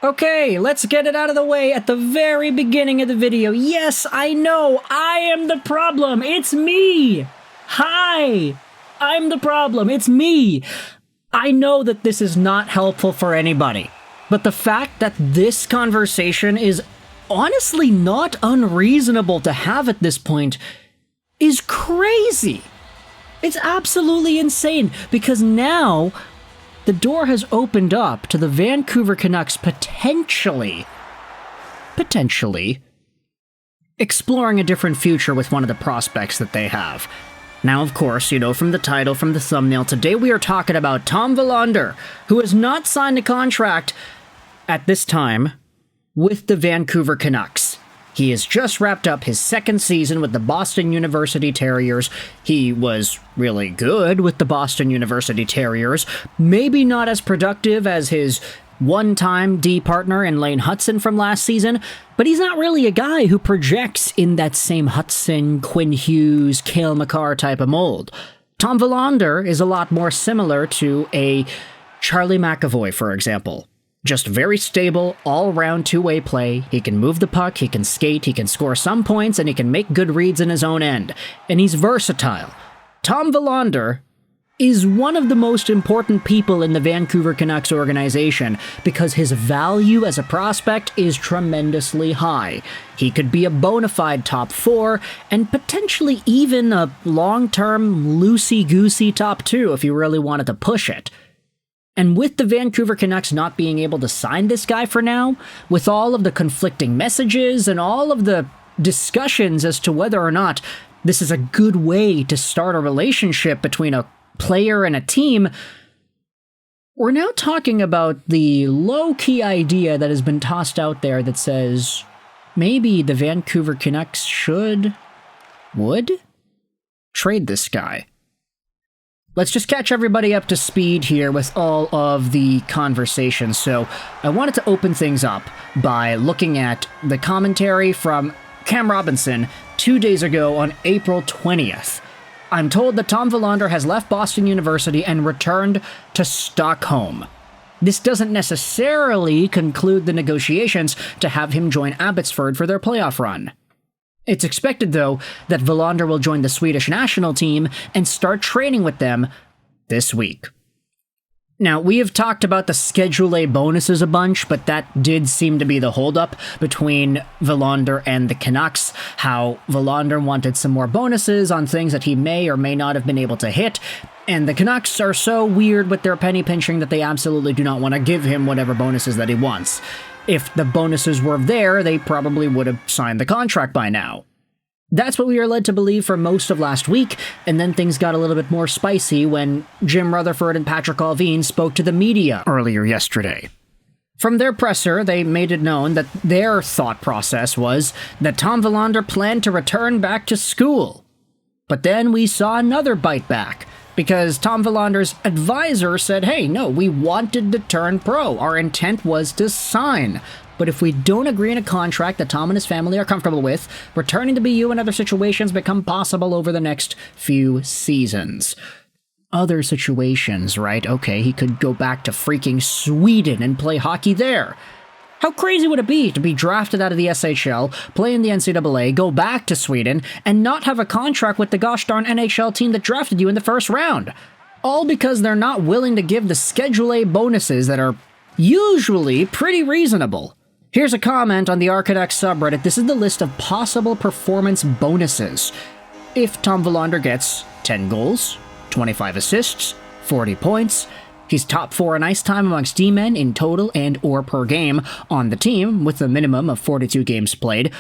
Okay, let's get it out of the way at the very beginning of the video. Yes, I know, I am the problem. It's me. Hi, I'm the problem. It's me. I know that this is not helpful for anybody, but the fact that this conversation is honestly not unreasonable to have at this point is crazy. It's absolutely insane, because now the door has opened up to the Vancouver Canucks potentially exploring a different future with one of the prospects that they have. Now, of course, you know from the title, from the thumbnail, today we are talking about Tom Willander, who has not signed a contract at this time with the Vancouver Canucks. He has just wrapped up his second season with the Boston University Terriers. He was really good with the Boston University Terriers. Maybe not as productive as his one-time D partner in Lane Hutson from last season, but he's not really a guy who projects in that same Hutson, Quinn Hughes, Cale Makar type of mold. Tom Willander is a lot more similar to a Charlie McAvoy, for example. Just very stable, all-round two-way play. He can move the puck, he can skate, he can score some points, and he can make good reads in his own end. And he's versatile. Tom Willander is one of the most important people in the Vancouver Canucks organization because his value as a prospect is tremendously high. He could be a bona fide top 4 and potentially even a long-term loosey-goosey top 2 if you really wanted to push it. And with the Vancouver Canucks not being able to sign this guy for now, with all of the conflicting messages and all of the discussions as to whether or not this is a good way to start a relationship between a player and a team, we're now talking about the low-key idea that has been tossed out there that says maybe the Vancouver Canucks would trade this guy. Let's just catch everybody up to speed here with all of the conversation. So I wanted to open things up by looking at the commentary from Cam Robinson 2 days ago on April 20th. I'm told that Tom Willander has left Boston University and returned to Stockholm. This doesn't necessarily conclude the negotiations to have him join Abbotsford for their playoff run. It's expected, though, that Willander will join the Swedish national team and start training with them this week. Now, we have talked about the Schedule A bonuses a bunch, but that did seem to be the holdup between Willander and the Canucks, how Willander wanted some more bonuses on things that he may or may not have been able to hit, and the Canucks are so weird with their penny pinching that they absolutely do not want to give him whatever bonuses that he wants. If the bonuses were there, they probably would have signed the contract by now. That's what we are led to believe for most of last week, and then things got a little bit more spicy when Jim Rutherford and Patrick Allvin spoke to the media earlier yesterday. From their presser, they made it known that their thought process was that Tom Willander planned to return back to school. But then we saw another bite back, because Tom Willander's advisor said, hey, no, we wanted to turn pro. Our intent was to sign. But if we don't agree on a contract that Tom and his family are comfortable with, returning to BU and other situations become possible over the next few seasons. Other situations, right? Okay, he could go back to freaking Sweden and play hockey there. How crazy would it be to be drafted out of the SHL, play in the NCAA, go back to Sweden, and not have a contract with the gosh darn NHL team that drafted you in the first round? All because they're not willing to give the Schedule A bonuses that are usually pretty reasonable. Here's a comment on the Canucks subreddit. This is the list of possible performance bonuses. If Tom Willander gets 10 goals, 25 assists, 40 points, he's top 4 in ice time amongst D-men in total and or per game on the team with a minimum of 42 games played.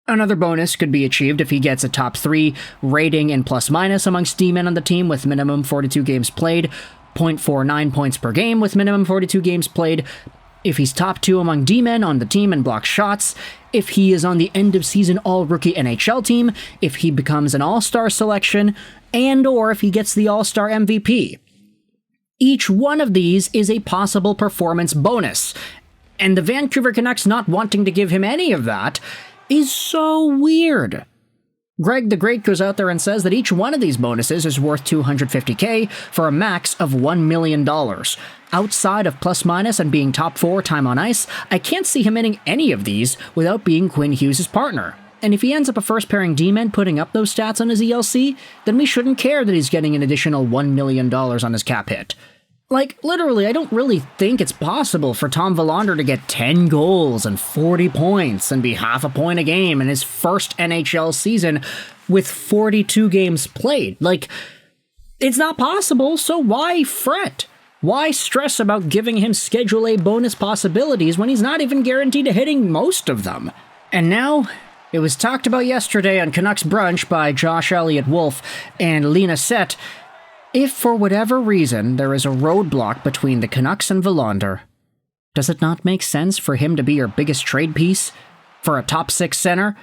Another bonus could be achieved if he gets a top 3 rating in plus-minus amongst D-men on the team with minimum 42 games played, 0.49 points per game with minimum 42 games played, if he's top 2 among D-men on the team in blocked shots, if he is on the end-of-season all-rookie NHL team, if he becomes an all-star selection, and or if he gets the all-star MVP. Each one of these is a possible performance bonus, and the Vancouver Canucks not wanting to give him any of that is so weird. Greg the Great goes out there and says that each one of these bonuses is worth $250K for a max of $1 million. Outside of plus minus and being top 4 time on ice, I can't see him hitting any of these without being Quinn Hughes' partner. And if he ends up a first pairing D-man putting up those stats on his ELC, then we shouldn't care that he's getting an additional $1 million on his cap hit. Like, literally, I don't really think it's possible for Tom Willander to get 10 goals and 40 points and be half a point a game in his first NHL season with 42 games played. Like, it's not possible, so why fret? Why stress about giving him Schedule A bonus possibilities when he's not even guaranteed to hitting most of them? And now, it was talked about yesterday on Canucks Brunch by Josh Elliott Wolf and Lena Sett. If for whatever reason there is a roadblock between the Canucks and Willander, does it not make sense for him to be your biggest trade piece for a top 6 center?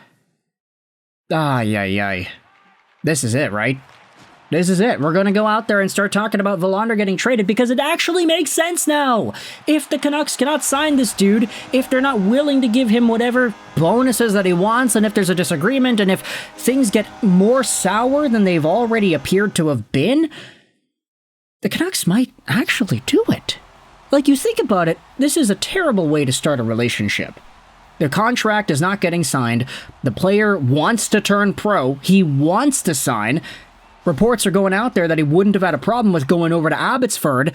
This is it, right? This is it. We're going to go out there and start talking about Willander getting traded because it actually makes sense now. If the Canucks cannot sign this dude, if they're not willing to give him whatever bonuses that he wants, and if there's a disagreement, and if things get more sour than they've already appeared to have been, the Canucks might actually do it. Like, you think about it, this is a terrible way to start a relationship. The contract is not getting signed. The player wants to turn pro. He wants to sign. Reports are going out there that he wouldn't have had a problem with going over to Abbotsford.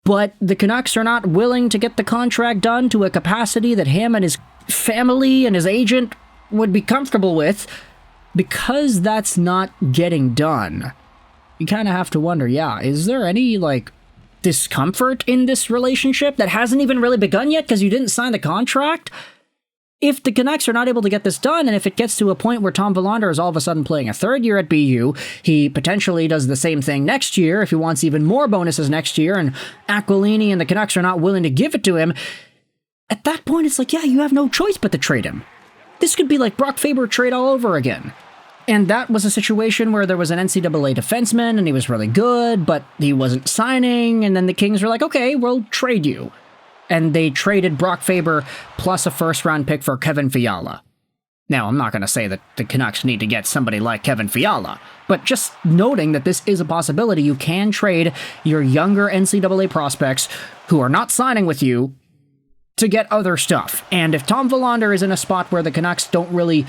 But the Canucks are not willing to get the contract done to a capacity that him and his family and his agent would be comfortable with. Because that's not getting done, you kind of have to wonder, is there any, discomfort in this relationship that hasn't even really begun yet because you didn't sign the contract? If the Canucks are not able to get this done, and if it gets to a point where Tom Willander is all of a sudden playing a third year at BU, he potentially does the same thing next year if he wants even more bonuses next year, and Aquilini and the Canucks are not willing to give it to him, at that point it's like, you have no choice but to trade him. This could be like Brock Faber trade all over again. And that was a situation where there was an NCAA defenseman, and he was really good, but he wasn't signing, and then the Kings were like, okay, we'll trade you. And they traded Brock Faber plus a first-round pick for Kevin Fiala. Now, I'm not going to say that the Canucks need to get somebody like Kevin Fiala, but just noting that this is a possibility, you can trade your younger NCAA prospects who are not signing with you to get other stuff. And if Tom Willander is in a spot where the Canucks don't really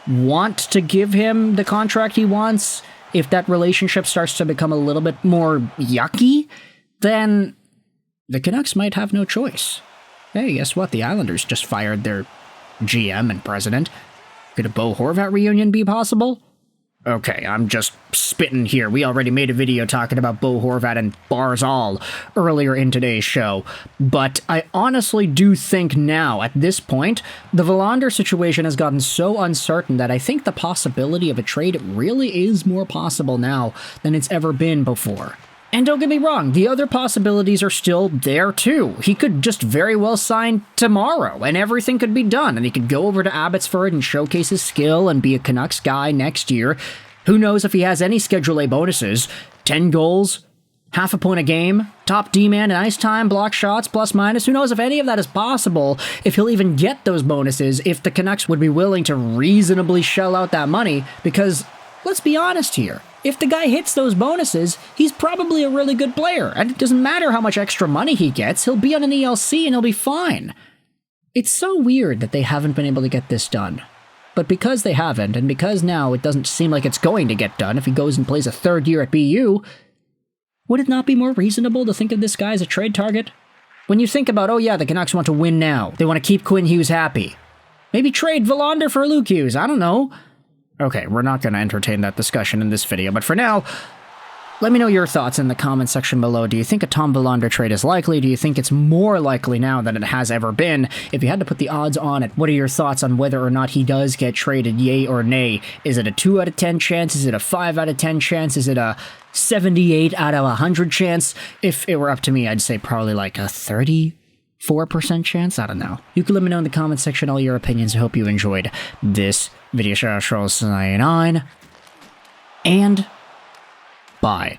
want to give him the contract he wants, if that relationship starts to become a little bit more yucky, then the Canucks might have no choice. Hey, guess what? The Islanders just fired their GM and president. Could a Bo Horvat reunion be possible? Okay, I'm just spitting here. We already made a video talking about Bo Horvat and Barzal earlier in today's show. But I honestly do think now, at this point, the Willander situation has gotten so uncertain that I think the possibility of a trade really is more possible now than it's ever been before. And don't get me wrong, the other possibilities are still there too. He could just very well sign tomorrow and everything could be done, and he could go over to Abbotsford and showcase his skill and be a Canucks guy next year. Who knows if he has any Schedule A bonuses? 10 goals, half a point a game, top D-man in ice time, block shots, plus minus. Who knows if any of that is possible, if he'll even get those bonuses, if the Canucks would be willing to reasonably shell out that money, because let's be honest here. If the guy hits those bonuses, he's probably a really good player, and it doesn't matter how much extra money he gets, he'll be on an ELC and he'll be fine. It's so weird that they haven't been able to get this done. But because they haven't, and because now it doesn't seem like it's going to get done if he goes and plays a third year at BU, would it not be more reasonable to think of this guy as a trade target? When you think about, the Canucks want to win now, they want to keep Quinn Hughes happy. Maybe trade Willander for Luke Hughes, I don't know. Okay, we're not going to entertain that discussion in this video, but for now, let me know your thoughts in the comment section below. Do you think a Tom Willander trade is likely? Do you think it's more likely now than it has ever been? If you had to put the odds on it, what are your thoughts on whether or not he does get traded, yay or nay? Is it a 2 out of 10 chance? Is it a 5 out of 10 chance? Is it a 78 out of 100 chance? If it were up to me, I'd say probably like a 34% chance? I don't know. You can let me know in the comment section all your opinions. I hope you enjoyed this video. Sign on, and bye.